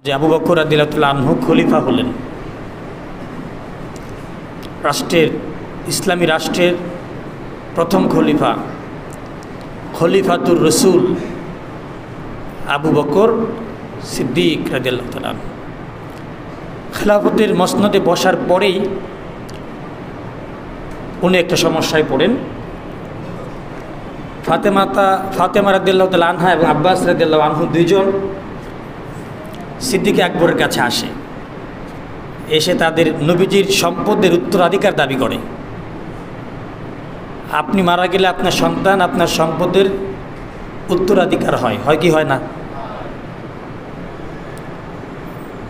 যে আবু বকর রাদিয়াল্লাহু আনহু খলিফা হলেন, রাষ্ট্রের ইসলামী রাষ্ট্রের প্রথম খলিফা, খলিফাতুর রসুল আবু বকর সিদ্দিক রাদিয়াল্লাহু তাআলা আনহু। খেলাফতের মসনদে বসার পরেই উনি একটা সমস্যায় পড়েন। ফাতেমা রাদিয়াল্লাহু তাআলা আনহা এবং আব্বাস রাদিয়াল্লাহু আনহু দুইজন সিদ্দিক আকবরের কাছে আসে, এসে তাদের নবীজির সম্পদের উত্তরাধিকার দাবি করে। আপনি মারা গেলে আপনার সন্তান আপনার সম্পদের উত্তরাধিকার হয়, হয় কি হয় না?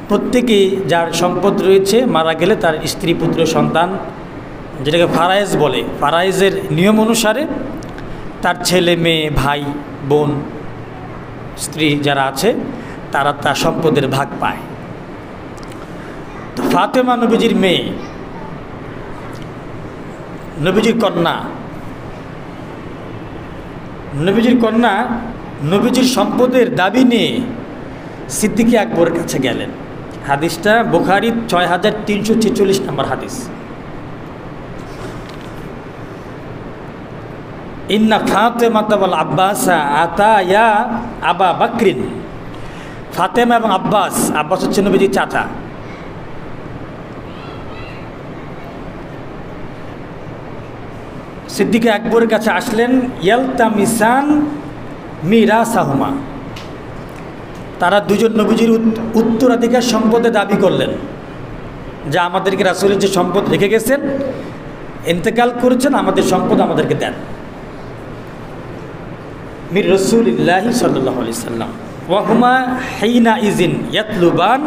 প্রত্যেকেই যার সম্পদ রয়েছে মারা গেলে তার স্ত্রী পুত্র সন্তান, যেটাকে ফারায়েজ বলে, ফারায়েজের নিয়ম অনুসারে তার ছেলে মেয়ে ভাই বোন স্ত্রী যারা আছে তারা তার সম্পদের ভাগ পায়। তো ফাতেমা নবীজির মেয়ে, নবীজির কন্যা, নবীজির সম্পদের দাবি নিয়ে সিদ্দিক আকবরের কাছে গেলেন। হাদিসটা বুখারী 6346 নম্বর হাদিস। ইন্না ফাতেমাতা ওয়াল আব্বাসা আতায়া আবা বকরিন। ফাতেমা এবং আব্বাস হচ্ছে নবীজির চাচা। সিদ্দিক আকবরের কাছে আসলেন, ইয়ালতামিসান মিরাসাহুমা। তারা দুজন নবীজির উত্তরাধিকার সম্পদে দাবি করলেন যে আমাদেরকে রাসূলের যে সম্পদ রেখে গেছেন, ইন্তেকাল করেছেন, আমাদের সম্পদ আমাদেরকে দেন। মির রাসূলিল্লাহি সাল্লাল্লাহু আলাইহি সাল্লাম ওয়াহুমা হাইনা ইজিন ইয়াতলুবান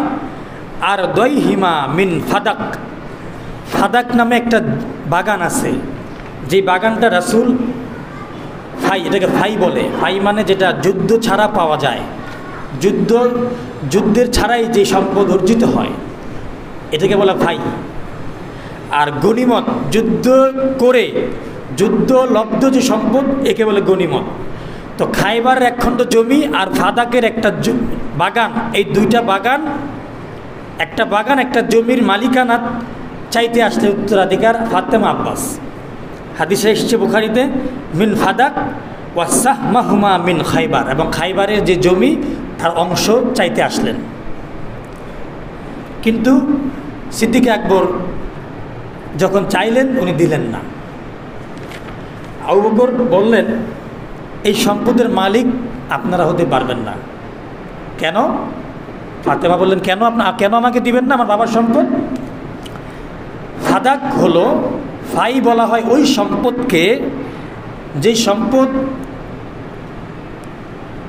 আর দইহিমা মিন ফাদাক। ফাদাক নামে একটা বাগান আছে, যে বাগানটা রাসূল ফাই, এটাকে ফাই বলে। ফাই মানে যেটা যুদ্ধ ছাড়া পাওয়া যায়, যুদ্ধের ছাড়াই যে সম্পদ অর্জিত হয় এটাকে বলা ফাই। আর গনিমত, যুদ্ধ করে যুদ্ধলব্ধ যে সম্পদ একে বলে গনিমত। তো খাইবারের একখণ্ড জমি আর ফাদাকের একটা বাগান, এই দুইটা বাগান, একটা বাগান একটা জমির মালিকানা চাইতে আসলে উত্তরাধিকার ফাতেমা আব্বাস। হাদিসে এসেছে বুখারীতে, মিন ফাদাক ওয়াসাহমাহুমা মিন খাইবার, এবং খাইবারের যে জমি তার অংশ চাইতে আসলেন। কিন্তু সিদ্দিক আকবর যখন চাইলেন উনি দিলেন না। আবু বকর বললেন, এই সম্পদের মালিক আপনারা হতে পারবেন না। কেন? ফাতেমা বললেন, কেন আমাকে দিবেন না আমার বাবার সম্পদ? ফাদাক হলো, ফাই বলা হয় ওই সম্পদকে যেই সম্পদ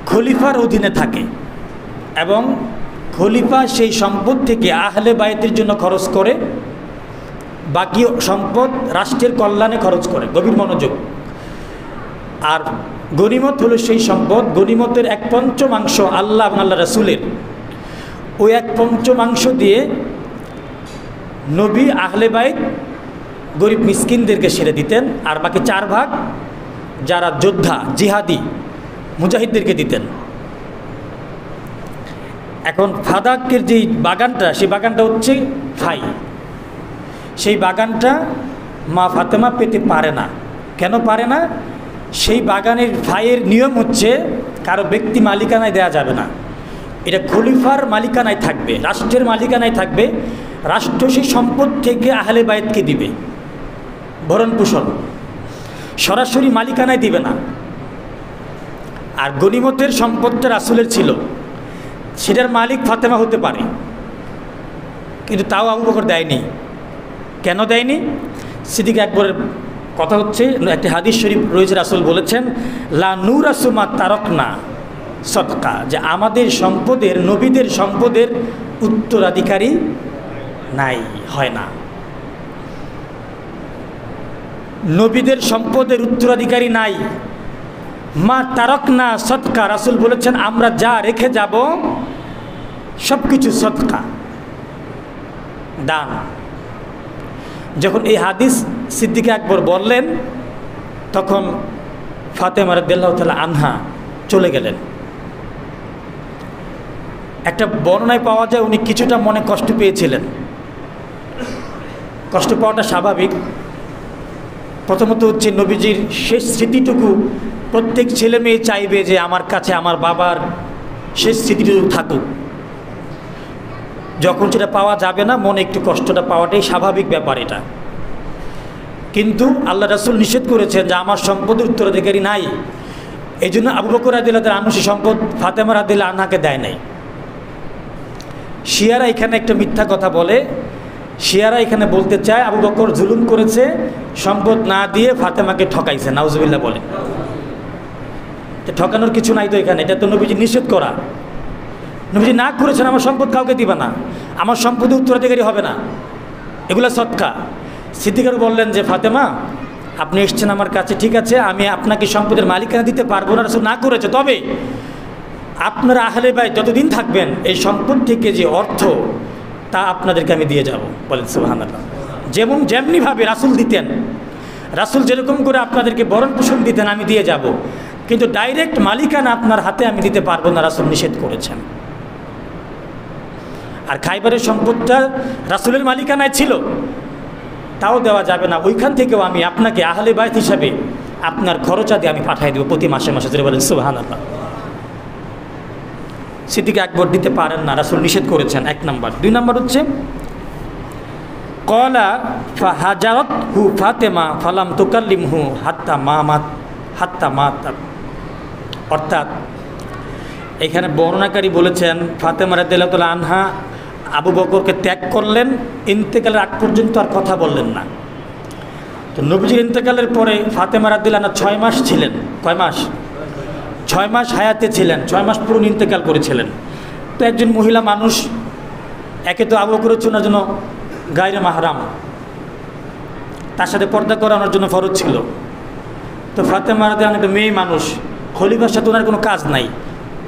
খলিফার অধীনে থাকে এবং খলিফা সেই সম্পদ থেকে আহলে বাইতের জন্য খরচ করে, বাকি সম্পদ রাষ্ট্রের কল্যাণে খরচ করে। গভীর মনোযোগ। আর গনিমত হলো সেই সম্পদ, গনিমতের 1/5 আল্লাহ এবং আল্লাহ রাসূলের, ওই 1/5 দিয়ে নবী আহলে বাইত গরিব মিসকিনদেরকে সেরে দিতেন, আর বাকি 4 ভাগ যারা যোদ্ধা জিহাদি মুজাহিদদেরকে দিতেন। এখন ফাদাকের যেই বাগানটা, সেই বাগানটা হচ্ছে ফাই। সেই বাগানটা মা ফাতেমা পেতে পারে না। কেন পারে না? সেই বাগানের ফাইয়ের নিয়ম হচ্ছে কারো ব্যক্তি মালিকানায় দেয়া যাবে না, এটা খলিফার মালিকানায় থাকবে, রাষ্ট্রের মালিকানায় থাকবে। রাষ্ট্র সেই সম্পদ থেকে আহলে বাইতকে দিবে, ভরণ পোষণ, সরাসরি মালিকানায় দিবে না। আর গনিমতের সম্পদটা রাসূলের ছিল, সেটার মালিক ফাতেমা হতে পারে, কিন্তু তাও আবু বকর দেয়নি। কেন দেয়নি? সিদ্দিক আকবরের কথা হচ্ছে, একটি হাদিস শরীফ রয়েছে, রাসূল বলেছেন, লা নুরাসু মা তারাকনা সদকা, যে আমাদের সম্পদের, নবীদের সম্পদের উত্তরাধিকারী নাই, হয় না। নবীদের সম্পদের উত্তরাধিকারী নাই। মা তারাকনা সদকা, রাসূল বলেছেন আমরা যা রেখে যাব সব কিছু সদকা, দান। যখন এই হাদিস সিদ্দিক আকবর বললেন, তখন ফাতেমা রাদিয়াল্লাহু তাআলা আনহা চলে গেলেন। একটা বর্ণনায় পাওয়া যায় উনি কিছুটা মনে কষ্ট পেয়েছিলেন। কষ্ট পাওয়াটা স্বাভাবিক। প্রথমত হচ্ছে নবীজির শেষ স্মৃতিটুকু প্রত্যেক ছেলে মেয়ে চাইবে যে আমার কাছে আমার বাবার শেষ স্মৃতিটুকু থাকুক। যখন সেটা পাওয়া যাবে না, মনে একটু কষ্টটা পাওয়াটাই স্বাভাবিক ব্যাপার এটা। কিন্তু আল্লাহ রাসূল নিষেধ করেছেন যে আমার সম্পদের উত্তরাধিকারী নাই। এই জন্য আবু বকর রাদিয়াল্লাহু তাআলা আনহু সম্পদ ফাতেমা রাদিয়াল্লাহু আনহাকে দেয় নাই। শিয়ারা এখানে একটা মিথ্যা কথা বলে। শিয়ারা এখানে বলতে চায় আবু বকর জুলুম করেছে, সম্পদ না দিয়ে ফাতেমাকে ঠকাইছে, নাউজুবিল্লাহ বলে। ঠকানোর কিছু নাই তো এখানে, এটা তো নবীজি নিষেধ করা। নবীজি না করেছেন আমার সম্পদ কাউকে দিবা না, আমার সম্পদের উত্তরাধিকারী হবে না, এগুলো সৎকা। সিদ্দিকার বললেন যে ফাতেমা আপনি এসছেন আমার কাছে, ঠিক আছে, আমি আপনাকে সম্পদের মালিকানা দিতে পারবো না, রাসূল না করেছে, তবে আপনারা আহলে বাইত যতদিন থাকবেন এই সম্পদ থেকে যে অর্থ তা আপনাদেরকে আমি দিয়ে যাব। বলেন সুবহানাল্লাহ। যেমনিভাবে রাসূল দিতেন, রাসূল যেরকম করে আপনাদেরকে বরণ পোষণ দিতেন আমি দিয়ে যাব, কিন্তু ডাইরেক্ট মালিকানা আপনার হাতে আমি দিতে পারবো না, রাসূল নিষেধ করেছেন। আর খাইবারের সম্পদটা রাসূলের মালিকানায় ছিল, তাও দেওয়া যাবে না। ওইখান থেকেও আমি আপনাকে আহলে বাইত হিসাবে আপনার খরচা দিয়ে আমি পাঠিয়ে দেবো প্রতি মাসে মাসে। ধরে বলেন সুবহানাল্লাহ। সিদ্দিক আকবর দিতে পারেন না, রাসূল নিষেধ করেছেন, 1 নম্বর। 2 নম্বর হচ্ছে ক্বালা ফাহাজারাতহু ফাতেমা ফালাম তুকাল্লিমহু হাত্তা মাত। অর্থাৎ এখানে বর্ণনাকারী বলেছেন ফাতেমা রাদিয়াল্লাহু তাআলা আনহা আবু বকরকে ত্যাগ করলেন, ইন্তেকালের আগ পর্যন্ত আর কথা বললেন না। তো নবীজির ইন্তেকালের পরে ফাতেমা রাদিয়াল্লাহু আনহা 6 মাস ছিলেন। কয় মাস? 6 মাস হায়াতে ছিলেন, 6 মাস পুরো ইন্তেকাল করেছিলেন। তো একজন মহিলা মানুষ, একে তো আবু বকরের জন্য গায়রে মাহরাম, তার সাথে পর্দা করানোর জন্য ফরজ ছিল। তো ফাতেমা রাদিয়াল্লাহু আনহা একটা মেয়ে মানুষ, খলিফার সাথে ওনার কোনো কাজ নাই।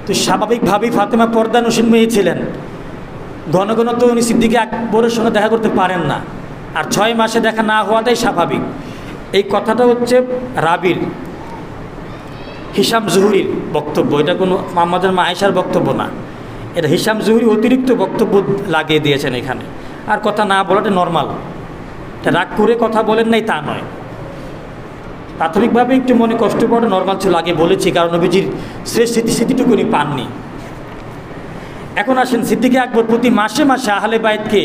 তো স্বাভাবিকভাবেই ফাতেমা পর্দানশীল মেয়ে ছিলেন। ঘন ঘন তো উনি সিদ্দিক আকবরের সঙ্গে দেখা করতে পারেন না, আর 6 মাসে দেখা না হওয়াটাই স্বাভাবিক। এই কথাটা হচ্ছে রাবির হিশাম জুহরির বক্তব্য, এটা কোনো আমাদের মা আয়েশার বক্তব্য না। এটা হিশাম জুহরি অতিরিক্ত বক্তব্য লাগিয়ে দিয়েছেন এখানে। আর কথা না বলাটা নর্মাল, এটা রাগ করে কথা বলেন নাই তা নয়। প্রাথমিকভাবে একটু মনে কষ্ট পাওয়াটা নর্মাল ছিল, আগে বলেছি, কারণ নবীজির শ্রেষ্ঠ স্মৃতিটুকু উনি পাননি। এখন আসেন, সিদ্দিক আকবর প্রতি মাসে মাসে আহলে বাইতকে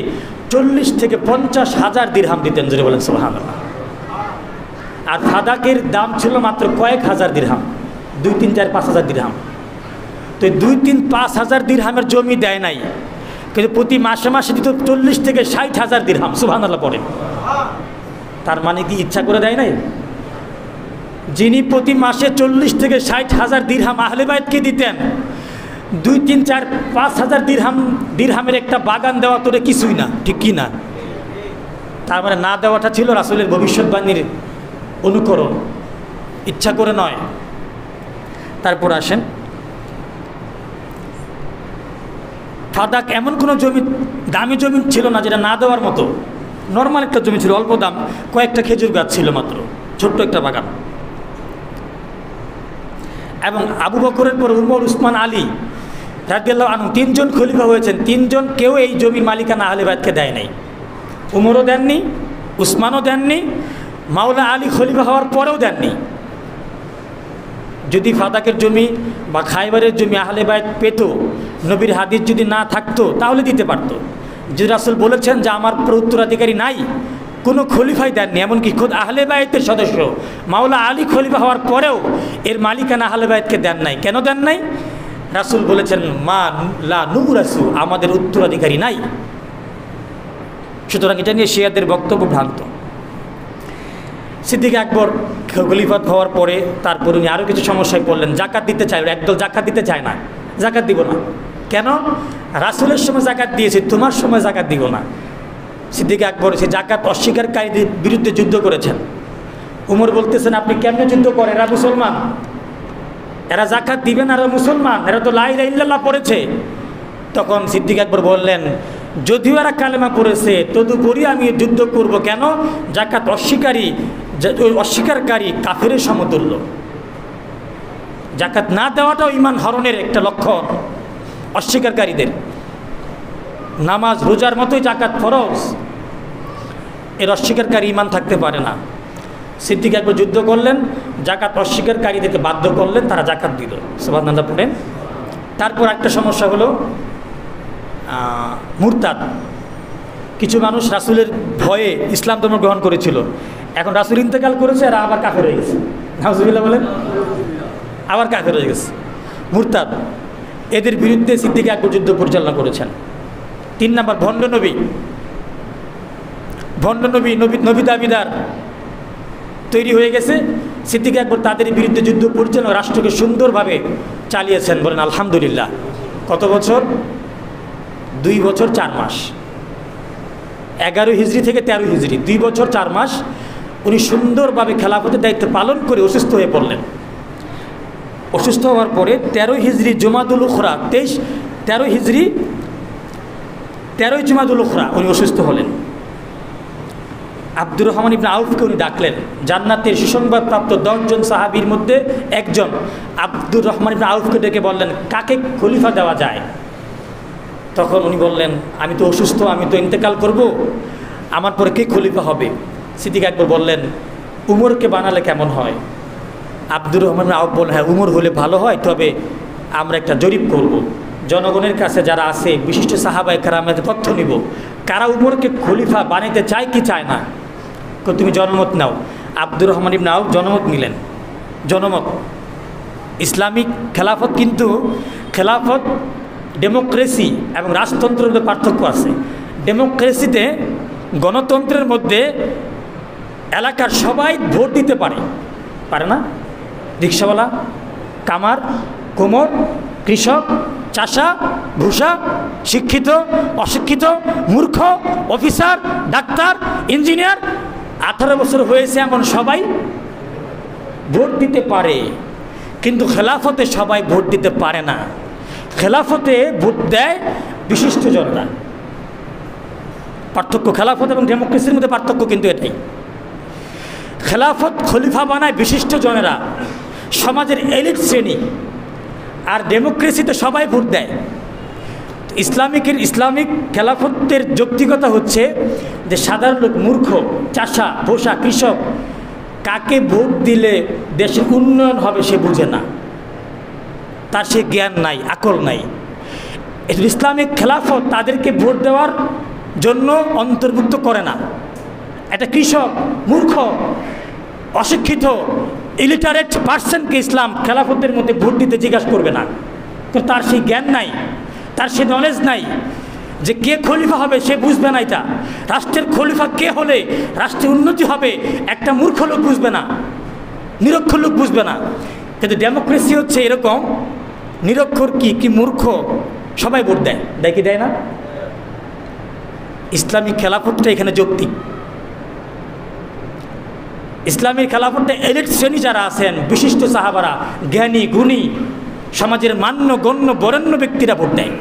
40 থেকে 50 হাজার দিরহাম দিতেন। জোরে বলেন সুবহানাল্লাহ। আর ফাদাকের দাম ছিল মাত্র কয়েক হাজার দিরহাম, 2, 3, 4, 5 হাজার দিরহাম। তো 2, 3, 5 হাজার দিরহামের জমি দেয় নাই, কিন্তু প্রতি মাসে মাসে দিত 40 থেকে 60 হাজার দিরহাম। সুবহানাল্লাহ পড়েন। তার মানে কি ইচ্ছা করে দেয় নাই? যিনি প্রতি মাসে 40 থেকে 60 হাজার দিরহাম আহলে বাইতকে দিতেন, 2, 3, 4, 5 হাজার দিরহামের একটা বাগান দেওয়া তোরে কিছুই না, ঠিক কি না? তার মানে না দেওয়াটা ছিল রাসূলের ভবিষ্যৎবাণীর অনুকরণ, ইচ্ছা করে নয়। তারপর আসেন, ফাদাক এমন কোনো জমি, দামি জমি ছিল না যেটা না দেওয়ার মতো। নর্মাল একটা জমি ছিল, অল্প দাম, কয়েকটা খেজুর গাছ ছিল মাত্র, ছোট্ট একটা বাগান। এবং আবু বকরের পর উমর, উসমান, আলী রাদিয়াল্লাহু আনহু 3 জন খলিফা হয়েছেন, 3 জন কেউ এই জমির মালিকানা আহলে বাইতকে দেয় নাই। উমরও দেননি, উসমানও দেননি, মাওলা আলী খলিফা হওয়ার পরেও দেননি। যদি ফাদাকের জমি বা খাইবারের জমি আহলে বাইত পেত, নবীর হাদিস যদি না থাকতো তাহলে দিতে পারতো। যে রাসূল বলেছেন যে আমার উত্তরাধিকারী নাই, কোনো খলিফাই দেননি। এমনকি খোদ আহলে বাইতের সদস্য মাওলা আলী খলিফা হওয়ার পরেও এর মালিকানা আহলে বাইতকে দেন নাই। কেন দেন নাই? রাসূল বলেছেন মা লা নুরাসু, আমাদের উত্তরাধিকারী নাই। সুতরাং এটা নিয়ে শিয়াদের বক্তব্য ভ্রান্ত। সিদ্দিক আকবর খলিফাত হওয়ার পরে তারপর উনি আরও কিছু সমস্যায় পড়লেন। জাকাত দিতে চায়, একদল জাকাত দিতে চায় না, জাকাত দিব না। কেন? রাসূলের সময় জাকাত দিয়েছে, তোমার সময় জাকাত দিব না। সিদ্দিক আকবর সে জাকাত অস্বীকারীদের বিরুদ্ধে যুদ্ধ করেছেন। উমর বলতেছেন আপনি কেমনে যুদ্ধ করেন? এরা মুসলমান, এরা জাকাত দিবে না, এরা মুসলমান, এরা তো লা ইলাহা ইল্লাল্লাহ পড়েছে। তখন সিদ্দিক আকবর বললেন যদিও এরা কালেমা পড়েছে তদুপরি আমি যুদ্ধ করব। কেন? জাকাত অস্বীকারী কাফেরের সমতুল্য। জাকাত না দেওয়াটাও ঈমান হরণের একটা লক্ষণ। অস্বীকারীদের। নামাজ রোজার মতোই জাকাত ফরজ, এর অস্বীকারী ঈমান থাকতে পারে না। সিদ্দিক আকবর যুদ্ধ করলেন, জাকাত অস্বীকারীদেরকে বাধ্য করলেন, তারা জাকাত দিল। সুবহানাল্লাহ পড়েন। তারপর একটা সমস্যা হলো মুরতাদ। কিছু মানুষ রাসূলের ভয়ে ইসলাম ধর্ম গ্রহণ করেছিল, এখন রাসূল ইন্তেকাল করেছে আর আবার কাফের হয়ে গেছে। নাউজুবিল্লাহ বলেন, আবার কাফের হয়ে গেছে, মুরতাদ। এদের বিরুদ্ধে সিদ্দিক আকবর যুদ্ধ পরিচালনা করেছেন। 3 নম্বর ভণ্ড নবী। ভণ্ড নবী নবী দাবিদার তৈরি হয়ে গেছে। সিদ্দিক আকবর তাদের বিরুদ্ধে যুদ্ধ পরিচালনা, রাষ্ট্রকে সুন্দরভাবে চালিয়েছেন। বলেন আলহামদুলিল্লাহ। কত বছর? 2 বছর 4 মাস। 11 হিজরি থেকে 13 হিজরি, 2 বছর 4 মাস উনি সুন্দরভাবে খেলাফতের দায়িত্ব পালন করে অসুস্থ হয়ে পড়লেন। অসুস্থ হওয়ার পরে 13 হিজরি জুমাদুল উখরা, 13 হিজরি 13 জুমাদুল উখরা উনি অসুস্থ হলেন। আব্দুর রহমান ইবনে আউফকে উনি ডাকলেন। জান্নাতের সুসংবাদপ্রাপ্ত 10 জন সাহাবীর মধ্যে একজন আব্দুর রহমান ইবনে আউফকে ডেকে বললেন, কাকে খলিফা দেওয়া যায়? তখন উনি বললেন, আমি তো অসুস্থ, আমি তো ইন্তেকাল করব, আমার পরে কে খলিফা হবে? সিদ্দিক আকবর বললেন, উমরকে বানালে কেমন হয়? আব্দুর রহমান ইবনে আউফ বললেন, হ্যাঁ উমর হলে ভালো হয়, তবে আমরা একটা জরিপ করব, জনগণের কাছে যারা আছে বিশিষ্ট সাহাবায়ে কেরামের তথ্য নিব, কারা উমরকে খলিফা বানাইতে চায় কি চায় না। তুমি জনমত নাও। আব্দুর রহমান ইবনে আউফ জনমত নিলেন। জনমত ইসলামিক খেলাফত, কিন্তু খেলাফত ডেমোক্রেসি এবং রাজতন্ত্রের মধ্যে পার্থক্য আছে। ডেমোক্রেসিতে, গণতন্ত্রের মধ্যে এলাকার সবাই ভোট দিতে পারে না? রিক্সাওয়ালা, কামার, কুমোর, কৃষক, চাষা, ভূষা, শিক্ষিত, অশিক্ষিত, মূর্খ, অফিসার, ডাক্তার, ইঞ্জিনিয়ার, 18 বছর হয়েছে এমন সবাই ভোট দিতে পারে। কিন্তু খেলাফতে সবাই ভোট দিতে পারে না। খেলাফতে ভোট দেয় বিশিষ্ট জনরা। পার্থক্য খেলাফত এবং ডেমোক্রেসির মধ্যে পার্থক্য কিন্তু এটাই। খেলাফত খলিফা বানায় বিশিষ্ট জনেরা, সমাজের এলিট শ্রেণী, আর ডেমোক্রেসিতে সবাই ভোট দেয়। ইসলামিক খেলাফতের যৌক্তিকতা হচ্ছে যে সাধারণ লোক, মূর্খ, চাষা, ভোষা, কৃষক, কাকে ভোট দিলে দেশের উন্নয়ন হবে সে বুঝে না, তার সে জ্ঞান নাই, আকল নাই। ইসলামিক খেলাফত তাদেরকে ভোট দেওয়ার জন্য অন্তর্ভুক্ত করে না। একটা কৃষক, মূর্খ, অশিক্ষিত, ইলিটারেট পার্সনকে ইসলাম খেলাফতের মধ্যে ভোট দিতে জিজ্ঞাসা করবে না, তো তার সেই জ্ঞান নাই, তার সে নলেজ নাই যে কে খলিফা হবে, সে বুঝবে না। এটা রাষ্ট্রের খলিফা কে হলে রাষ্ট্রের উন্নতি হবে, একটা মূর্খ লোক বুঝবে না, নিরক্ষর লোক বুঝবে না। কিন্তু ডেমোক্রেসি হচ্ছে এরকম, নিরক্ষর কি মূর্খ সবাই ভোট দেয়, দেয় কি দেয় না? ইসলামিক খেলাফতটা এখানে যৌক্তিক। ইসলামী খেলাফতে এলিট শ্রেণী যারা আছেন, বিশিষ্ট সাহাবারা, জ্ঞানী, গুণী, সমাজের মান্য গণ্য বরেণ্য ব্যক্তিরা ভোট দেয়,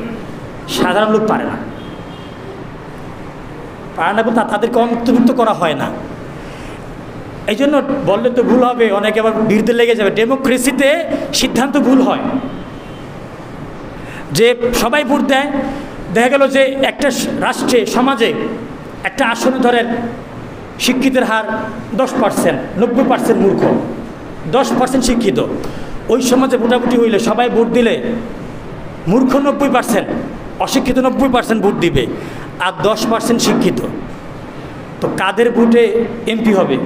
সাধারণ লোক পারে না। বলতে তাদেরকে অন্তর্ভুক্ত করা হয় না। এই জন্য বললে তো ভুল হবে, অনেকে আবার বিরুদ্ধে লেগে যাবে। ডেমোক্রেসিতে সিদ্ধান্ত ভুল হয়, যে সবাই ভোট দেয়। দেখা গেল যে একটা রাষ্ট্রে, সমাজে একটা আসনে ধরেন শিক্ষিতের হার 10%, 90% মূর্খ, 10% শিক্ষিত। ওই সমাজে ভোটাভুটি হইলে সবাই ভোট দিলে মূর্খ 90%, অশিক্ষিত 90% ভোট দিবে, আর 10% শিক্ষিত। তো কাদের ভোটে এমপি হবে?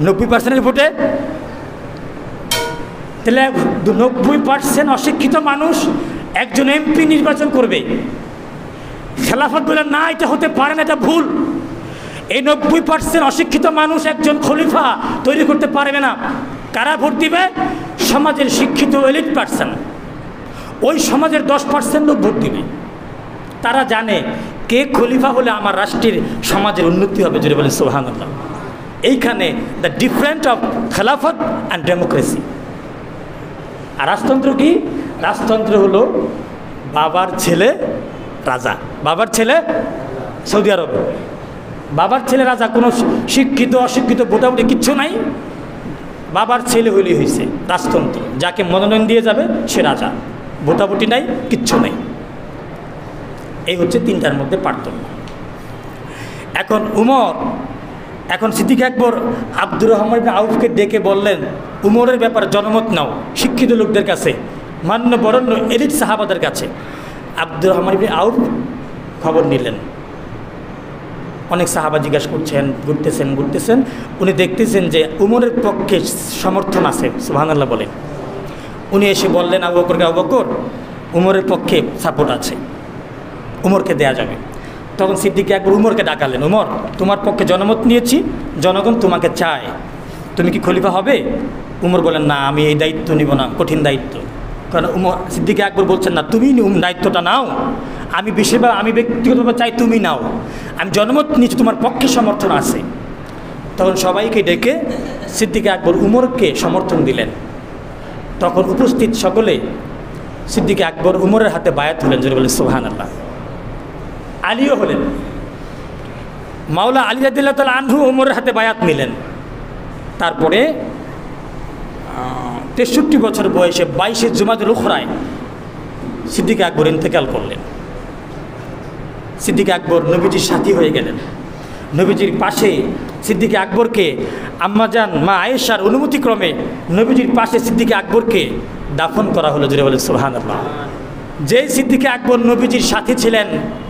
90%-এর ভোটে। তাহলে 90% অশিক্ষিত মানুষ একজন এমপি নির্বাচন করবে। খেলাফত বলে না, এটা হতে পারে না, এটা ভুল। এই 90% অশিক্ষিত মানুষ একজন খলিফা তৈরি করতে পারবে না। কারা ভোট দিবে? সমাজের শিক্ষিত এলিট পার্সন। ওই সমাজের 10% লোক ভোট দিবে। তারা জানে কে খলিফা হলে আমার রাষ্ট্রের, সমাজের উন্নতি হবে। যদি বলেন সুবহানাল্লাহ। এইখানে দ্য ডিফারেন্ট অফ খেলাফত অ্যান্ড ডেমোক্রেসি। আর রাজতন্ত্র কি? রাজতন্ত্র হলো বাবার ছেলে রাজা। বাবার ছেলে সৌদি আরবে, বাবার ছেলে রাজা। কোনো শিক্ষিত অশিক্ষিত ভোটাভুটি কিচ্ছু নাই, বাবার ছেলে হইলেই হয়েছে রাজতন্ত্র। যাকে মনোনয়ন দিয়ে যাবে সে রাজা। ভোটাভুটি নাই, কিচ্ছু নেই। এই হচ্ছে তিনটার মধ্যে পার্থক্য। এখন এখন সিদ্দিক আকবর আব্দুর রহমান ইবনে আউফকে ডেকে বললেন, উমরের ব্যাপারে জনমত নাও শিক্ষিত লোকদের কাছে, মান্য বরণ্য এলিট সাহাবাদের কাছে। আব্দুর রহমান ইবনে আউফ খবর নিলেন। অনেক সাহাবা জিজ্ঞাসা করছেন, ঘুরতেছেন, উনি দেখতেছেন যে উমরের পক্ষে সমর্থন আছে, সুবহানাল্লাহ বলেন। উনি এসে বললেন আবু বকরকে, আবু বকর, উমরের পক্ষে সাপোর্ট আছে, উমরকে দেয়া যাবে। তখন সিদ্দিক আকবর উমরকে ডাকালেন, উমর, তোমার পক্ষে জনমত নিয়েছি, জনগণ তোমাকে চায়, তুমি কি খলিফা হবে? উমর বলেন, না, আমি এই দায়িত্ব নিব না, কঠিন দায়িত্ব। কারণ সিদ্দিক আকবর বলছেন, না, তুমি দায়িত্বটা নাও, আমি বেশিরভাগ আমি ব্যক্তিগতভাবে চাই তুমি নাও, আমি জনমত নিয়েছি, তোমার পক্ষে সমর্থন আছে। তখন সবাইকে ডেকে সিদ্দিক আকবর উমরকে সমর্থন দিলেন। তখন উপস্থিত সকলে সিদ্দিক আকবর উমরের হাতে বায়াত হলেন, জোরে বলেন সুবহানাল্লাহ। আলীও হলেন, মাওলা আলী রাদিয়াল্লাহু তাআলা আনহু উমরের হাতে বায়াত নিলেন। তারপরে 63 বছর বয়সে 22 জুমাদুল উখরায় সিদ্দিক আকবর ইন্তেকাল করলেন। সিদ্দিক আকবর নবীজির সাথী হয়ে গেলেন। নবীজির পাশে সিদ্দিক আকবরকে আম্মাজান মা আয়েশার অনুমতিক্রমে নবীজির পাশে সিদ্দিক আকবরকে দাফন করা হলো, জোরে বলেন সুবহানাল্লাহ। যেই সিদ্দিক আকবর নবীজির সাথী ছিলেন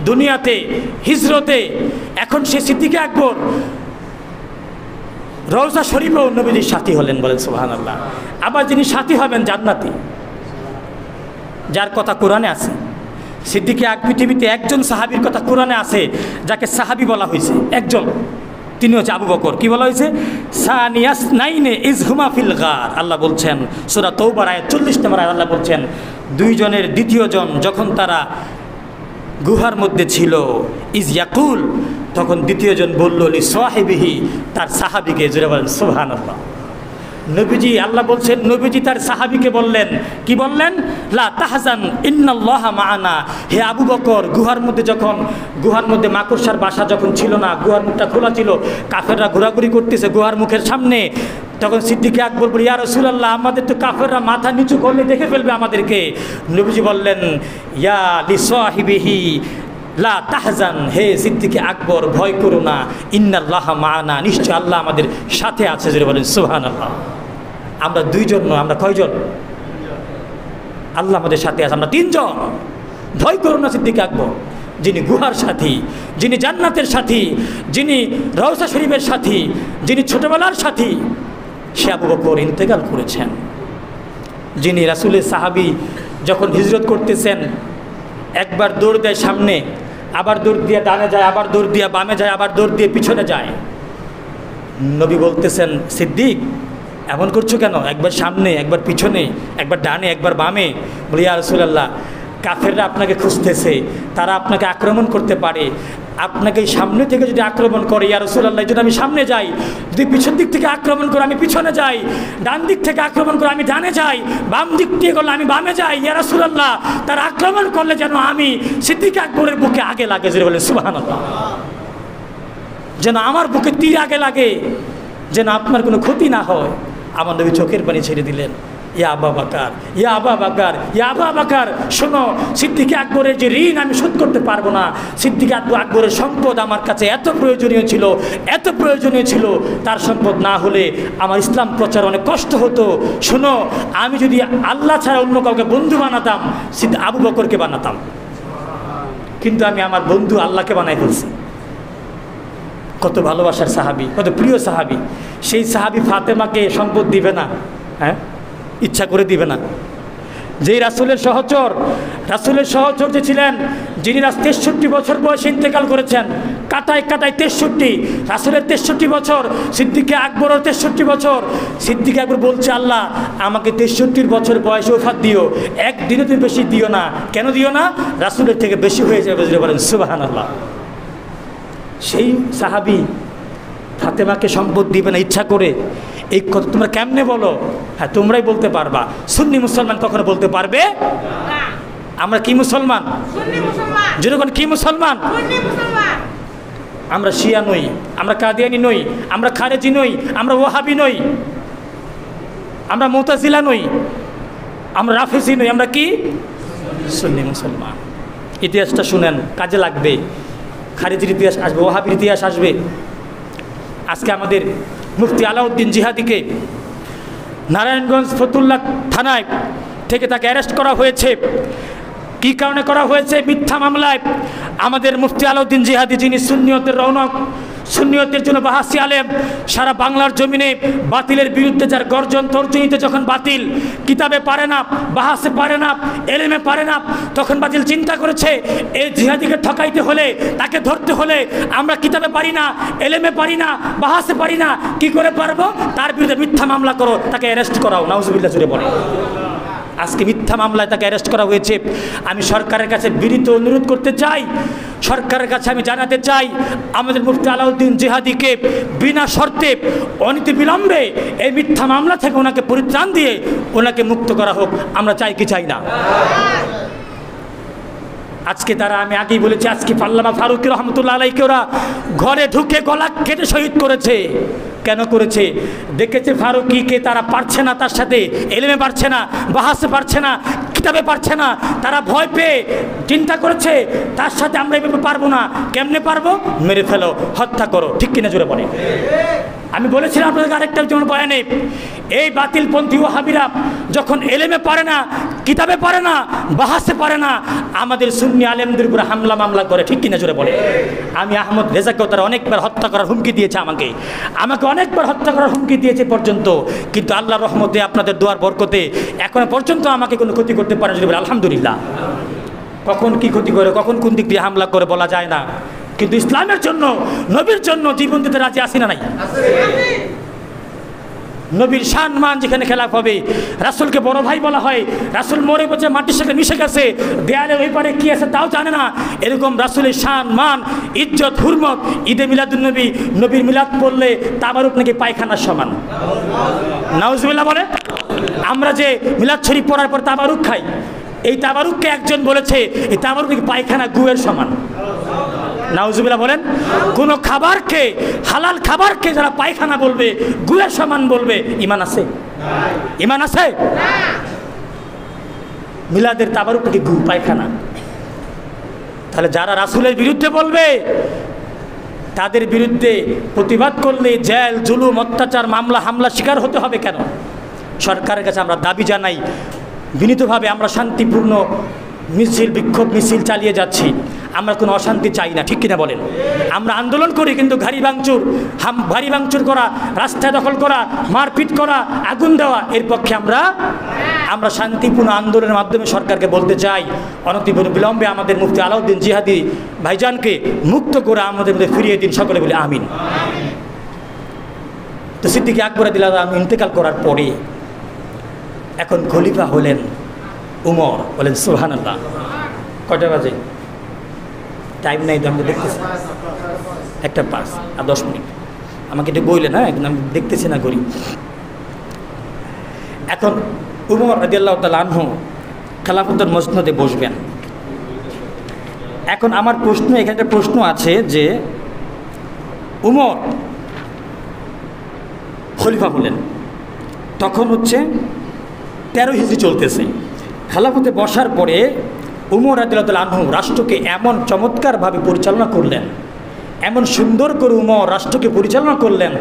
দুনিয়াতে হিজরতে, এখন সে সিদ্দিক আকবর রওজা শরীফেও নবীজির সাথী হলেন, বলেন সুবহানাল্লাহ। আবার যিনি সাথী হবেন জান্নাতি, যার কথা কোরআনে আছে। সিদ্দিক আকবর পৃথিবীতে একজন সাহাবীর কথা কোরআনে আছে যাকে সাহাবী বলা হয়েছে, একজন, তিনি হচ্ছে আবু বকর। কি বলা হয়েছে? সানিয়াস নাইনে ইজ হুমা ফিল গার। আল্লাহ বলছেন সূরা তাওবার আয়াত 40 নম্বর আয়াত, আল্লাহ বলছেন দুইজনের দ্বিতীয়জন যখন তারা গুহার মধ্যে ছিল, ইজ ইয়াকুল, তখন দ্বিতীয়জন বলল লি সাহিবিহি, তার সাহাবীকে, জোরে বলেন সুবহানাল্লাহ। নবীজি, আল্লাহ বলছেন নবীজি তার সাহাবীকে বললেন, কি বললেন? লা তাহজান ইন্নাল্লাহা মাআনা। হে আবু বকর, গুহার মধ্যে মাকড়সার বাসা যখন ছিল না, গুহার মুখটা খোলা ছিল, কাফেররা ঘোরাঘুরি করতেছে গুহার মুখের সামনে, তখন সিদ্দিক আকবর বলে, ইয়া রাসূলুল্লাহ, আমাদের তো কাফেররা মাথা নিচু করলে দেখে ফেলবে আমাদেরকে। নবীজি বললেন, ইয়া লি সাহিবিহি লা তাহজান, হে সিদ্দিক আকবর, ভয় করো না, ইন্নাল্লাহা মাআনা, নিশ্চয় আল্লাহ আমাদের সাথে আছে, জোরে বলেন সুবহানাল্লাহ। আমরা দুইজন নয়, আমরা কয়জন? আল্লাহ আমাদের সাথে আছে, আমরা তিনজন। ভয় করো না সিদ্দিক আকবর, যিনি গুহার সাথী, যিনি জান্নাতের সাথী, যিনি রওজা শরীফের সাথী, যিনি ছোটবেলার সাথী, সে আবু বকর ইন্তেকাল করেছেন। যিনি রাসূলের সাহাবী যখন হিজরত করতেছেন, একবার দৌড় দেয় সামনে, আবার দৌড় দিয়ে ডানে যায়, আবার দৌড় দিয়ে বামে যায়, আবার দৌড় দিয়ে পিছনে যায়। নবী বলতেছেন, সিদ্দিক এমন করছো কেন? একবার সামনে, একবার পিছনে, একবার ডানে, একবার বামে। বলি, ইয়া রাসূলুল্লাহ, কাফেররা আপনাকে খুঁজতেছে, তারা আপনাকে আক্রমণ করতে পারে, আপনাকে সামনে থেকে যদি আক্রমণ করে, ইয়া রাসূলুল্লাহ, যদি আমি সামনে যাই, যদি পিছন দিক থেকে আক্রমণ করে আমি পিছনে যাই, ডান দিক থেকে আক্রমণ করে আমি ডানে যাই, বাম দিক থেকে করলে আমি বামে যাই, ইয়া রাসূলুল্লাহ, তারা আক্রমণ করলে যেন আমি সিদ্দিক আকবরের বুকে আগে লাগে, জোরে বলেন সুবহানাল্লাহ, যেন আমার বুকে তীর আগে লাগে, যেন আপনার কোনো ক্ষতি না হয়। আমার নবী চোখের পানি ছেড়ে দিলেন, ইয়া আবু বকর, ইয়া আবু বকর, ইয়া আবু বকর, শোনো, সিদ্দিক আকবরের যে ঋণ আমি শোধ করতে পারবো না। সিদ্দিক আকবরের সম্পদ আমার কাছে এত প্রয়োজনীয় ছিল, তার সম্পদ না হলে আমার ইসলাম প্রচার অনেক কষ্ট হতো। শোনো, আমি যদি আল্লাহ ছাড়া অন্য কাউকে বন্ধু বানাতাম, আবু বকরকে বানাতাম, কিন্তু আমি আমার বন্ধু আল্লাহকে বানাই ফেলছি। কত ভালোবাসার সাহাবী, কত প্রিয় সাহাবী। সেই সাহাবী ফাতেমাকে সম্পদ দিবে না, হ্যাঁ, ইচ্ছা করে দিবে না। যেই রাসূলের সহচর যে ছিলেন, যিনি 63 বছর বয়সে ইন্তেকাল করেছেন, কাটায় 63, রাসূলের 63 বছর, সিদ্দিক আকবরও 63 বছর। সিদ্দিক আকবর বলছে, আল্লাহ আমাকে 63 বছর বয়সে ওফাত দিও, একদিনে তো বেশি দিও না। কেন দিও না? রাসূলের থেকে বেশি হয়ে যাবে, বলেন সুবহানাল্লাহ। সেই সাহাবী ফাতেমাকে সম্পদ দিবে না ইচ্ছা করে, এই কথা তোমরা কেমনে বলো? হ্যাঁ, তোমরাই বলতে পারবা। সুন্নি মুসলমান কখনো বলতে পারবে? আমরা কি মুসলমান? যেরকম কি মুসলমান? আমরা শিয়া নই, আমরা কাদিয়ানি নই, আমরা খারেজি নই, আমরা ওয়াহাবি নই, আমরা মুতাজিলা নই, আমরা রাফিজি নই, আমরা কি সুন্নি মুসলমান। ইতিহাসটা শুনেন, কাজে লাগবে। খারিজির ইতিহাস আসবে, ওহাবির ইতিহাস আসবে। আজকে আমাদের মুফতি আলাউদ্দিন জিহাদিকে নারায়ণগঞ্জ ফতুল্লাহ থানায় থেকে তাকে অ্যারেস্ট করা হয়েছে। কী কারণে করা হয়েছে? মিথ্যা মামলায়। আমাদের মুফতি আলাউদ্দিন জিহাদি, যিনি সুন্নিয়তের রৌনক, সুন্নিয়তের জন্য বাহাসি আলেম, সারা বাংলার জমিনে বাতিলের বিরুদ্ধে যার গর্জন তর্জনীতে যখন বাতিল কিতাবে পারে না, বাহাসে পারে না, এলেমে পারে না, তখন বাতিল চিন্তা করেছে এই জিহাদিকে ঠকাইতে হলে, তাকে ধরতে হলে আমরা কিতাবে পারি না, এলেমে পারি না, বাহাসে পারি না, কি করে পারবো? তার বিরুদ্ধে মিথ্যা মামলা করো, তাকে অ্যারেস্ট করাও। নাউজুবিল্লাহ জুড়ে বলে। আজকে মিথ্যা মামলায় তাকে অ্যারেস্ট করা হয়েছে। আমি সরকারের কাছে বিনীত অনুরোধ করতে চাই, সরকারের কাছে আমি জানাতে চাই, আমাদের মুফতি আলাউদ্দিন জিহাদিকে বিনা শর্তে অনীতি বিলম্বে এই মিথ্যা মামলা থেকে ওনাকে পরিত্রাণ দিয়ে ওনাকে মুক্ত করা হোক। আমরা চাই কি চাই না? আজকে তারা, আমি আগেই বলেছি, আজকে আল্লামা ফারুকী রহমতুল্লাহ আলাইকে ওরা ঘরে ঢুকে গলা কেটে শহীদ করেছে। কেন করেছে? দেখেছে ফারুকীকে তারা পারছে না, তার সাথে এলেমে পারছে না, বাহাসে পারছে না, কিতাবে পারছে না, তারা ভয় পেয়ে চিন্তা করেছে তার সাথে আমরা এভাবে পারবো না। কেমনে পারবো? মেরে ফেলো, হত্যা করো। ঠিক কিনা জোরে বলে? আমি বলেছিলাম আপনাদের আরেকটা যেমন বয়ানে, এই বাতিলপন্থী ওয়াহাবিরা যখন এলেমে পারে না, কিতাবে পারে না, বাহাসে পারে না, আমাদের সুন্নি আলেমদের উপরে হামলা মামলা করে। ঠিক কিনা জোরে বলে? আমি আহমদ রেজাকেও তারা অনেকবার হত্যা করার হুমকি দিয়েছে, আমাকে অনেকবার হত্যা করার হুমকি দিয়েছে পর্যন্ত, কিন্তু আল্লাহর রহমতে, আপনাদের দোয়ার বরকতে এখনো পর্যন্ত আমাকে কোনো ক্ষতি করতে পারে যদি বলে আলহামদুলিল্লাহ। কখন কি ক্ষতি করে, কখন কোন দিক দিয়ে হামলা করে বলা যায় না, কিন্তু ইসলামের জন্য, নবীর জন্য জীবন দিতে রাজি আসি না নাই? নবীর শান মান যেখানে খেলাফ হবে, রাসূলকে বড় ভাই বলা হয়, রাসূল মরে পড়ে মাটির সাথে মিশে গেছে, দেয়ালে ওই পারে কি আছে তাও জানে না, এরকম রাসূলের শান মান, ইজ্জত, হুরমত, ঈদে মিলাদুন নবী, নবীর মিলাদ পড়লে তাবারুক নাকি পায়খানার সমান। নাউজুবিল্লাহ বলে। আমরা যে মিলাদ শরীফ পড়ার পর তাবারুক খাই, এই তাবারুককে একজন বলেছে এই তাবারুক নাকি পায়খানা গুয়ের সমান। নাউজুবিল্লাহ বলেন। কোন খাবারকে, হালাল খাবারকে যারা পায়খানা বলবে, গুয়ের সমান বলবে, ঈমান আছে? ঈমান আছে? মিলাদের তাবারুক নাকি গু, পায়খানা। তাহলে যারা রাসূলের বিরুদ্ধে বলবে, তাদের বিরুদ্ধে প্রতিবাদ করলে জেল, জুলুম, অত্যাচার, মামলা হামলা শিকার হতে হবে কেন? সরকারের কাছে আমরা দাবি জানাই বিনীতভাবে, আমরা শান্তিপূর্ণ মিছিল, বিক্ষোভ মিছিল চালিয়ে যাচ্ছি, আমরা কোনো অশান্তি চাই না। ঠিক কিনা বলেন? আমরা আন্দোলন করি, কিন্তু গাড়ি ভাঙচুর করা, রাস্তা দখল করা, মারপিট করা, আগুন দেওয়া, এর পক্ষে আমরা শান্তিপূর্ণ আন্দোলনের মাধ্যমে সরকারকে বলতে চাই, অনতিবিলম্বে আমাদের মুফতি আলাউদ্দিন জিহাদি ভাইজানকে মুক্ত করে আমাদের মধ্যে ফিরিয়ে দিন। সকলে বলে আমিন। তো সিদ্দিক আকবর রাদিয়াল্লাহু আনহু ইন্তেকাল করার পরে এখন খলিফা হলেন উমর। বলেন সুবহানাল্লাহ। কয়টা বাজে? টাইম নাই তো, আমি দেখতেছি 1:05 আর 10 মিনিট। আমাকে একটু বললেন, হ্যাঁ, আমি দেখতেছি না করি। এখন উমর রাদিয়াল্লাহু তাআলা আনহু খেলাফতের মসনদে বসবেন। এখন আমার প্রশ্ন, এখানে একটা প্রশ্ন আছে যে উমর খলিফা হলেন, তখন হচ্ছে 13 হিজরি চলতেছে। খেলাফতে বসার পরে উমর রাদিয়াল্লাহু তাআলা আনহু রাষ্ট্রকে এমন চমৎকারভাবে পরিচালনা করলেন, এমন সুন্দর করে উমর রাষ্ট্রকে পরিচালনা করলেন।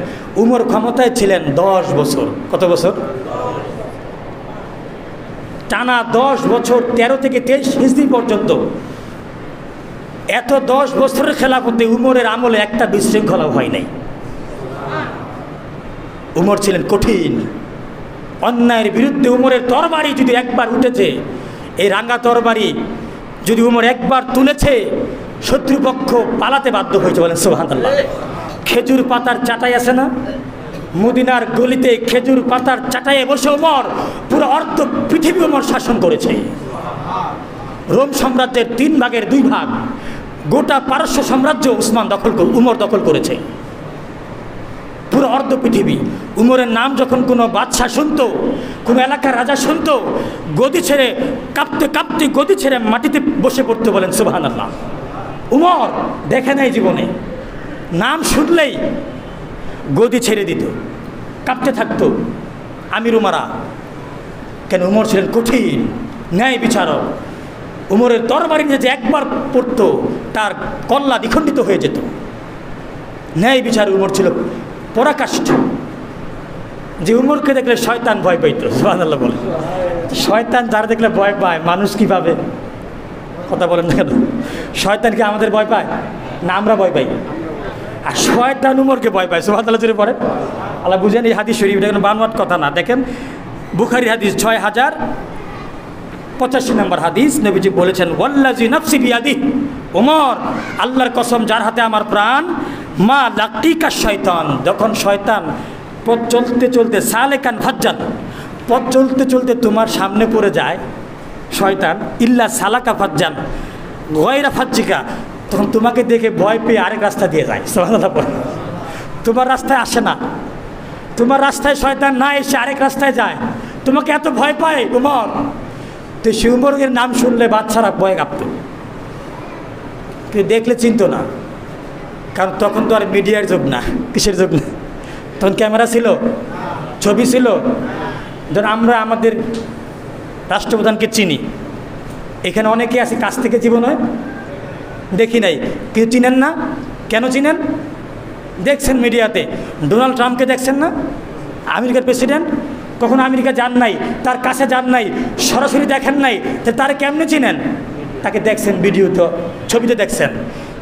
উমর ক্ষমতায় ছিলেন 10 বছর। কত বছর? টানা 10 বছর, 13 থেকে 23 হিজরি পর্যন্ত। এত 10 বছরের খেলাফতে উমরের আমলে একটা বিশৃঙ্খলা হয় নাই। উমর ছিলেন কঠিন। অন্যায়ের বিরুদ্ধে উমরের তরবারি যদি একবার উঠেছে, এই রাঙ্গা তরবারি যদি উমর একবার তুলেছে, শত্রুপক্ষ পালাতে বাধ্য হয়েছে। বলেন সুবহানাল্লাহ। খেজুর পাতার চাটাই আছে না, মদিনার গলিতে খেজুর পাতার চাটাইয়ে বসে উমর পুরো অর্ধ পৃথিবী উমর শাসন করেছে। রোম সাম্রাজ্যের 3 ভাগের 2 ভাগ, গোটা পারস্য সাম্রাজ্য উমর দখল করেছে, পুরো অর্ধ পৃথিবী। উমরের নাম যখন কোনো বাদশাহ শুনতো, কোনো এলাকার রাজা শুনতো, গদি ছেড়ে কাঁপতে কাঁপতে গদি ছেড়ে মাটিতে বসে পড়তে। বলেন সুবহানাল্লাহ। উমর দেখে নাই জীবনে, নাম শুনলেই গদি ছেড়ে দিত, কাঁপতে থাকতো আমির উমারা। কেন? উমর ছিলেন কঠিন ন্যায় বিচারক। উমরের তরবারি নিয়ে যে একবার পড়তো তার কল্লা দ্বিখণ্ডিত হয়ে যেত। ন্যায় বিচার উমর ছিল পরাকাষ্ঠ, যে উমরকে দেখলে শয়তান ভয় পাইত। সুবহানাল্লাহ বলে, শয়তান যারা দেখলে ভয় পায় মানুষ কীভাবে, কথা বলেন না কেন? শয়তান কি আমাদের ভয় পায় না আমরা ভয় পাই? আর শয়তান উমরকে ভয় পায়। সুবহানাল্লাহ জোরে পড়ে। আল্লাহ বুঝেন এই হাদিস শরীফ, এটা কোনো বানোয়াট কথা না। দেখেন বুখারী হাদিস 6085 নম্বর হাদিস, নবীজি বলেছেন ওয়াল্লাযী নাফসি বিয়াদিহি, ওমর আল্লাহর কসম যার হাতে আমার প্রাণ, মা লাকিকা শয়তান, যখন শয়তান পথ চলতে চলতে সালেকান ফাজ্জান, পথ চলতে চলতে তোমার সামনে পড়ে যায় শয়তান, ইল্লা সালাকা ফাজ্জান গয়রা ফাজ্জিকা, তখন তোমাকে দেখে ভয় পেয়ে আরেক রাস্তা দিয়ে যায়। সুবহানাল্লাহ পড়ে। তোমার রাস্তায় আসে না, তোমার রাস্তায় শয়তান না এসে আরেক রাস্তায় যায়, তোমাকে এত ভয় পায় উমর। তো সে উমরের নাম শুনলে বাচ্চারা ভয় কাঁপত, কেউ দেখলে চিনতো না, কারণ তখন তো আর মিডিয়ার যুগ না। কিসের যুগ না? তখন ক্যামেরা ছিল, ছবি ছিল। ধর আমরা আমাদের রাষ্ট্রপ্রধানকে চিনি, এখানে অনেকে আছে কাছ থেকে জীবনে দেখি নাই, কেউ চিনেন না। কেন চিনেন? দেখছেন মিডিয়াতে। ডোনাল্ড ট্রাম্পকে দেখছেন না, আমেরিকার প্রেসিডেন্ট, কখনো আমেরিকা যান নাই, তার কাছে যান নাই, সরাসরি দেখেন নাই, তো তারা কেমনে চিনেন? তাকে দেখছেন ভিডিওতে, ছবিতে দেখছেন।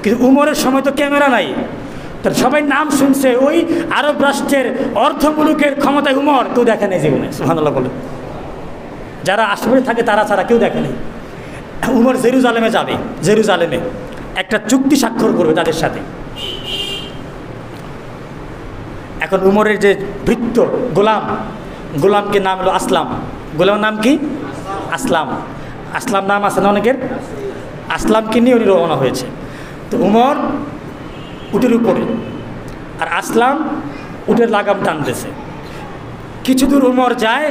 কিন্তু উমরের সময় তো ক্যামেরা নাই, তার সবাই নাম শুনছে, ওই আরব রাষ্ট্রের অর্ধমুলুকের ক্ষমতায় উমর, কেউ দেখে নেই জীবনে। সুবহানাল্লাহ বলে। যারা আশেপাশে থাকে তারা ছাড়া কেউ দেখে নেই। উমর জেরুজালেমে যাবে, জেরুজালেমে একটা চুক্তি স্বাক্ষর করবে তাদের সাথে। এখন উমরের যে ভৃত্য গোলাম, গোলামকে নাম হলো আসলাম। গোলামের নাম কি? আসলাম। আসলাম নাম আছে না অনেকের? আসলামকে নিয়ে উনি রওনা হয়েছে। তো উমর উটের উপরে, আর আসলাম উটের লাগাম টানতেছে। কিছু দূর উমর যায়,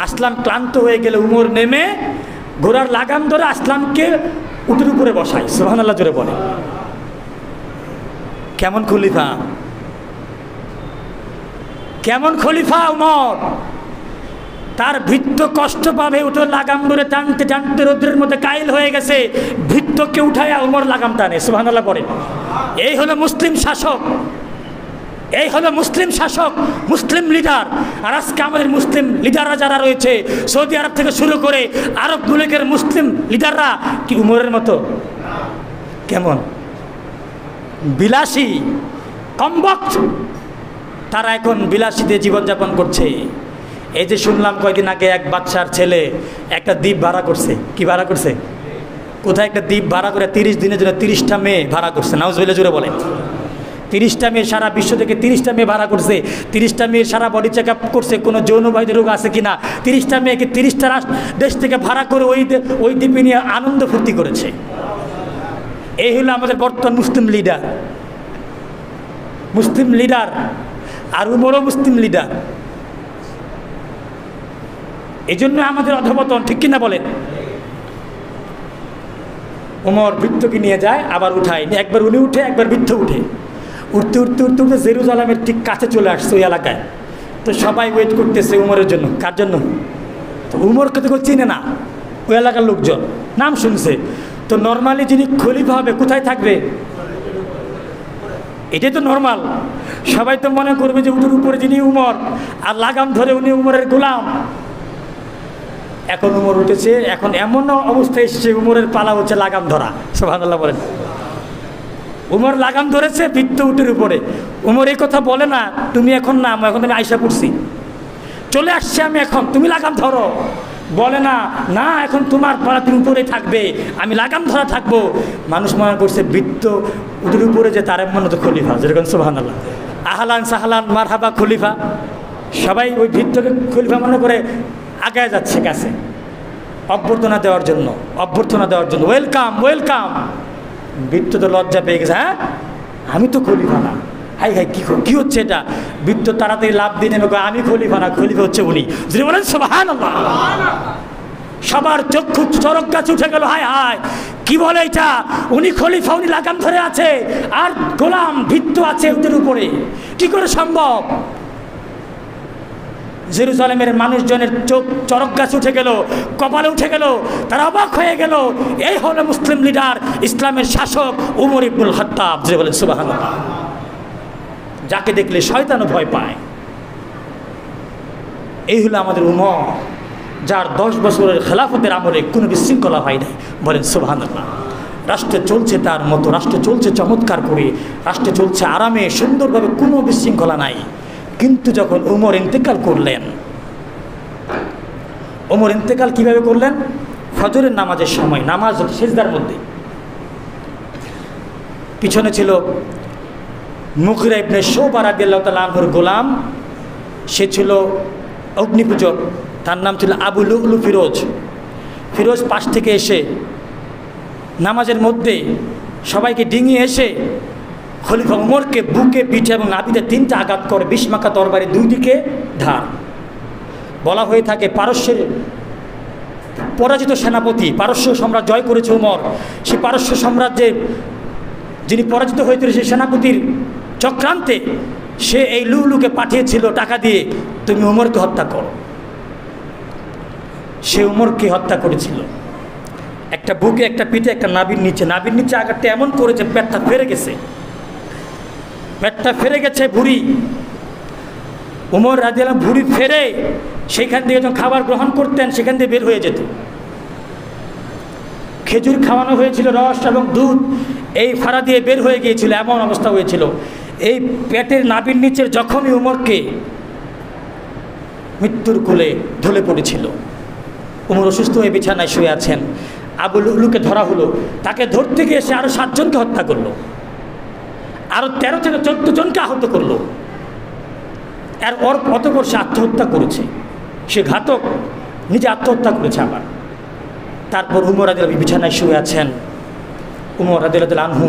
আসলাম ক্লান্ত হয়ে গেলে উমর নেমে ঘোড়ার লাগাম ধরে আসলামকে উটের উপরে বসায়। সুবহানাল্লাহ জোরে বলে। কেমন খলিফা, কেমন খলিফা উমর! তার ভৃত্য কষ্ট পাবে, উটের লাগাম ধরে টানতে টানতে রৌদ্রের মধ্যে কাইল হয়ে গেছে, ভৃত্যকে উঠাইয়া উমর লাগাম টানে। সুবহানাল্লাহ পড়ে। এই হলো মুসলিম শাসক, এই হলো মুসলিম শাসক, মুসলিম লিডার। আর আজকে আমাদের মুসলিম লিডাররা যারা রয়েছে, সৌদি আরব থেকে শুরু করে আরব মুলুকের মুসলিম লিডাররা কি উমরের মতো? কেমন বিলাসী, কমবক্ত। তারা এখন বিলাসীতে জীবনযাপন করছে। এই যে শুনলাম কয়েকদিন আগে এক বাচ্চার ছেলে একটা দ্বীপ ভাড়া করছে। কি ভাড়া করছে? কোথায় একটা দ্বীপ ভাড়া করে 30 দিনের জন্য 30টা মেয়ে ভাড়া করছে। নাউজুবিল্লাহ জুড়ে বলেন। 30টা মেয়ে, সারা বিশ্ব থেকে 30টা মেয়ে ভাড়া করছে। 30টা মেয়ের সারা বডি চেক আপ করছে, কোনো যৌনবাহিত রোগ আছে কিনা। 30টা মেয়েকে 30টা দেশ থেকে ভাড়া করে ওই দ্বীপে নিয়ে আনন্দ ফুর্তি করেছে। এই হলো আমাদের বর্তমান মুসলিম লিডার, মুসলিম লিডার। আর উমরও মুসলিম লিডার। এই জন্য আমাদের অধঃপতন, ঠিক কিনা বলেন? উমর বৃত্তকে নিয়ে যায়, আবার উঠায়, একবার উনি উঠে একবার বৃত্ত উঠে, উঠতে উঠতে উঠতে উঠতে জেরুজালেমের ঠিক কাছে চলে আসছে ওই এলাকায়। তো সবাই ওয়েট করতেছে উমরের জন্য। কার জন্য? তো উমরকে তো কেউ চিনে না, ওই এলাকার লোকজন নাম শুনছে। তো নর্মালি যিনি খলিফা হবে কোথায় থাকবে? এটাই তো নর্মাল। সবাই তো মনে করবে যে উটের উপরে যিনি উমর, আর লাগাম ধরে উনি উমরের গোলাম। এখন উমর উঠেছে, এখন এমন অবস্থায় এসেছে উমরের পালা হচ্ছে লাগাম ধরা। সুবহানাল্লাহ বলেন। উমর লাগাম ধরেছে বৃত্ত উটের উপরে। উমর এই কথা বলে না, তুমি এখন না, এখন আমি আয়সা পড়ছি, চলে আসছি আমি, এখন তুমি লাগাম ধরো। বলে না, না এখন তোমার পালা, তুমি উপরে থাকবে, আমি লাগাম ধরা থাকবো। মানুষ মনে করছে বৃত্ত উটের উপরে যে তার মনে তো খলিফা। যেরকম সুবহানাল্লাহ, আহলান সাহলান মারহাবা খলিফা। সবাই ওই বৃত্তকে খলিফা মনে করে আগায় যাচ্ছে কাছে, অভ্যর্থনা দেওয়ার জন্য, অভ্যর্থনা দেওয়ার জন্য। Welcome welcome. বৃত্ত তো লজ্জা পেয়ে গেছে, হ্যাঁ আমি তো খলিফা না, হাই হাই কি হচ্ছে এটা? বৃত্ত তাড়াতাড়ি লাভ দিয়ে নেবে, আমি খলিফা না, খলিফা হচ্ছে উনি। যদি বলেন সুবহানাল্লাহ, সবার চক্ষু চরক গাছ উঠে গেল, হায় হায় কি বলে এটা? উনি খলিফা, উনি লাগাম ধরে আছে, আর গোলাম বৃত্ত আছে উটের উপরে, কি করে সম্ভব? জেরুজালেমের মানুষজনের চোখ চরক গাছ উঠে গেল, কপালে উঠে গেল, তারা অবাক হয়ে গেল। এই হলো মুসলিম লিডার, ইসলামের শাসক উমর ইবনুল খাত্তাব। যে বলেন সুবহানাল্লাহ। যাকে দেখলে শয়তানও ভয় পায়। এই হলো আমাদের উমর, যার 10 বছরের খেলাফতের আমলে কোনো বিশৃঙ্খলা হয় নাই। বলেন সুবহানাল্লাহ। রাষ্ট্র চলছে তার মতো, রাষ্ট্র চলছে চমৎকার করে, রাষ্ট্র চলছে আরামে সুন্দরভাবে, কোনো বিশৃঙ্খলা নাই। কিন্তু যখন উমর ইন্তেকাল করলেন, উমর ইন্তেকাল কিভাবে করলেন? ফজরের নামাজের সময়, নামাজ সিজদার মধ্যে। পিছনে ছিল মুগিরা ইবনে শুবা রাদিয়াল্লাহু তাআলা আনহুর গোলাম, সে ছিল অগ্নিপূজক, তার নাম ছিল আবু লুলু ফিরোজ। ফিরোজ পাশ থেকে এসে নামাজের মধ্যে সবাইকে ডিঙিয়ে এসে খলিফা উমরকে বুকে, পিঠে এবং নাভিতে 3টা আঘাত করে, 20 মাথা তরবারি 2 দিকে ধার। বলা হয়ে থাকে পারস্যের পরাজিত সেনাপতি, পারস্য সম্রাট জয় করেছে উমর, সেই পারস্য সাম্রাজ্যে যিনি পরাজিত হয়েছিল সেই সেনাপতির চক্রান্তে সে এই লুলুকে পাঠিয়েছিল টাকা দিয়ে, তুমি উমরকে হত্যা করো। সে উমরকে হত্যা করেছিল। একটা বুকে, একটা পিঠে, একটা নাভির নিচে। নাভির নিচে আঘাতটা এমন করেছে পেটটা ফেরে গেছে, পেটটা ফেরে গেছে ভুঁড়ি। উমর রাদিয়াল্লাহু ভুঁড়ি ফেরে সেইখান থেকে যখন খাবার গ্রহণ করতেন সেখান থেকে বের হয়ে যেত। খেজুর খাওয়ানো হয়েছিল, রস এবং দুধ এই ফাড়া দিয়ে বের হয়ে গিয়েছিল, এমন অবস্থা হয়েছিল। এই পেটের নাভির নিচের জখমই উমরকে মৃত্যুর কোলে ঢলে পড়েছিল। উমর অসুস্থ হয়ে বিছানায় শুয়ে আছেন। আবু লুলুকে ধরা হলো, তাকে ধরতে গিয়ে সে আরও 7 জনকে হত্যা করলো, আরও 13 থেকে 14 জনকে আহত করলো। আর ওর অতপর সে আত্মহত্যা করেছে, সে ঘাতক, নিজে আত্মহত্যা করেছে আবার। তারপর উমর রাদিয়াল্লাহু বিছানায় শুয়ে আছেন। উমর রাদিয়াল্লাহু আনহু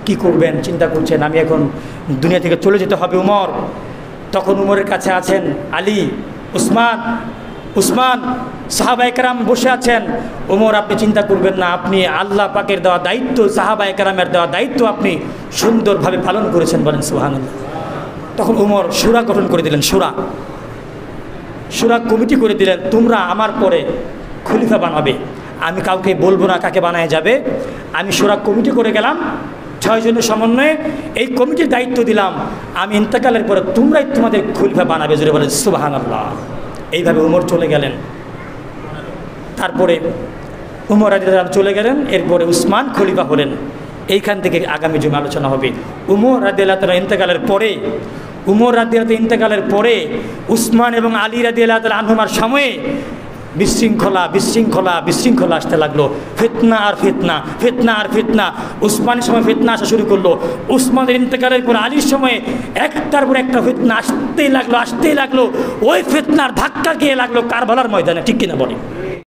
কী করবেন চিন্তা করছেন, আমি এখন দুনিয়া থেকে চলে যেতে হবে উমর। তখন উমরের কাছে আছেন আলী, উসমান, সাহাবায়ে কেরাম বসে আছেন। উমর, আপনি চিন্তা করবেন না, আপনি আল্লাহ পাকের দেওয়া দায়িত্ব, সাহাবায়ে কেরামের দেওয়া দায়িত্ব আপনি সুন্দরভাবে পালন করেছেন। বলেন সুবহানাল্লাহ। তখন উমর শুরা গঠন করে দিলেন, শুরা কমিটি করে দিলেন, তোমরা আমার পরে খলিফা বানাবে, আমি কাউকে বলবো না কাকে বানায় যাবে। আমি শুরা কমিটি করে গেলাম 6 জনের সমন্বয়ে, এই কমিটির দায়িত্ব দিলাম, আমি ইন্তেকালের পরে তোমরাই তোমাদের খলিফা বানাবে। জোরে বলেন সুবহানাল্লাহ। এইভাবে উমর চলে গেলেন। তারপরে উমর রাদিয়াল্লাহু আনহু চলে গেলেন, এরপরে উসমান খলিফা হলেন। এইখান থেকে আগামী জুমে আলোচনা হবে। উমর রাদিয়াল্লাহু তাআলা ইন্তেকালের পরে উসমান এবং আলী রাদিয়াল্লাহু তাআলা আনহুমার সময়ে বিশৃঙ্খলা আসতে লাগলো। ফিতনা আর ফিতনা। উসমানের সময় ফিতনা আসা শুরু করলো। উসমানের ইন্তেকালের পর আলীর সময়ে একটার পর একটা ফিতনা আসতেই লাগলো। ওই ফিতনার ধাক্কা গিয়ে লাগলো কারবালার ময়দানে। ঠিক কিনা বলে?